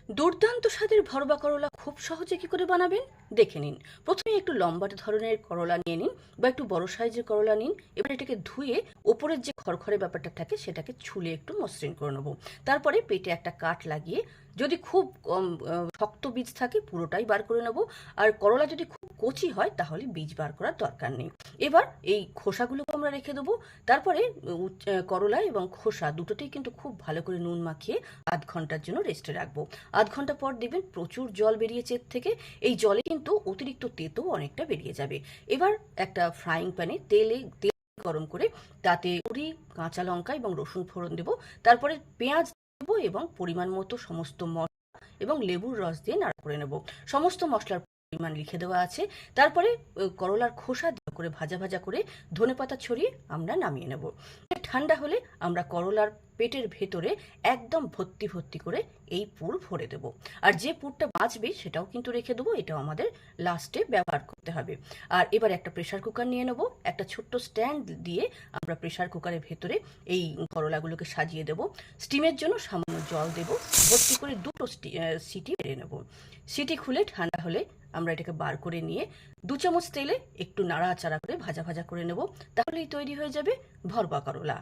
দুর্দান্ত স্বাদের ভরবা করলা খুব সহজে কি করে বানাবেন দেখে নিন। প্রথমে একটু লম্বা ধরনের করলা নিয়ে নিন বা একটু বড় সাইজের করলা নিন। এবার এটাকে ধুয়ে ওপরের যে খড়খড়ে ব্যাপারটা থাকে সেটাকে ছুলে একটু মসৃণ করে নেবো। তারপরে পেটে একটা কাট লাগিয়ে, যদি খুব শক্ত বীজ থাকে পুরোটাই বার করে নেবো। আর করলা যদি খুব কচি হয় তাহলে বীজ বার করার দরকার নেই। এবার এই খোসাগুলোকে আমরা রেখে দেবো। তারপরে করলা এবং খোসা দুটোতেই কিন্তু খুব ভালো করে নুন মাখিয়ে আধ ঘন্টার জন্য রেস্টে রাখবো। আধ ঘন্টা পর দেখবেন প্রচুর জল বেরিয়েছে এর থেকে। এই জলে কিন্তু অতিরিক্ত তেতো অনেকটা বেরিয়ে যাবে। এবার একটা ফ্রাইং প্যানে তেল গরম করে তাতে পুরি, কাঁচা লঙ্কা এবং রসুন ফোড়ন দেবো। তারপরে পেঁয়াজ দেবো এবং পরিমাণ মতো সমস্ত মশলা এবং লেবুর রস দিয়ে নাড়া করে নেব। সমস্ত মশলার পরিমাণ লিখে দেওয়া আছে। তারপরে করলার খোসা দিয়ে করে ভাজা ভাজা করে ধনেপাতা ছড়িয়ে আমরা নামিয়ে নেব। ঠান্ডা হলে আমরা করলার পেটের ভেতরে একদম ভর্তি ভর্তি করে এই পুর ভরে দেব। আর যে পুরটা বাঁচবে সেটাও কিন্তু রেখে দেবো, এটাও আমাদের লাস্টে ব্যবহার করতে হবে। আর এবার একটা প্রেশার কুকার নিয়ে নেব। একটা ছোট্ট স্ট্যান্ড দিয়ে আমরা প্রেশার কুকারের ভেতরে এই করলাগুলোকে সাজিয়ে দেব। স্টিমের জন্য সামান্য জল দেব। ভর্তি করে দুটো সিটি মেরে নেব। সিটি খুলে ঠান্ডা হলে আমরা এটাকে বার করে নিয়ে 2 চামচ তেলে একটু নাড়াচাড়া করে ভাজা ভাজা করে নেব। তাহলেই তৈরি হয়ে যাবে ভরবা করলা।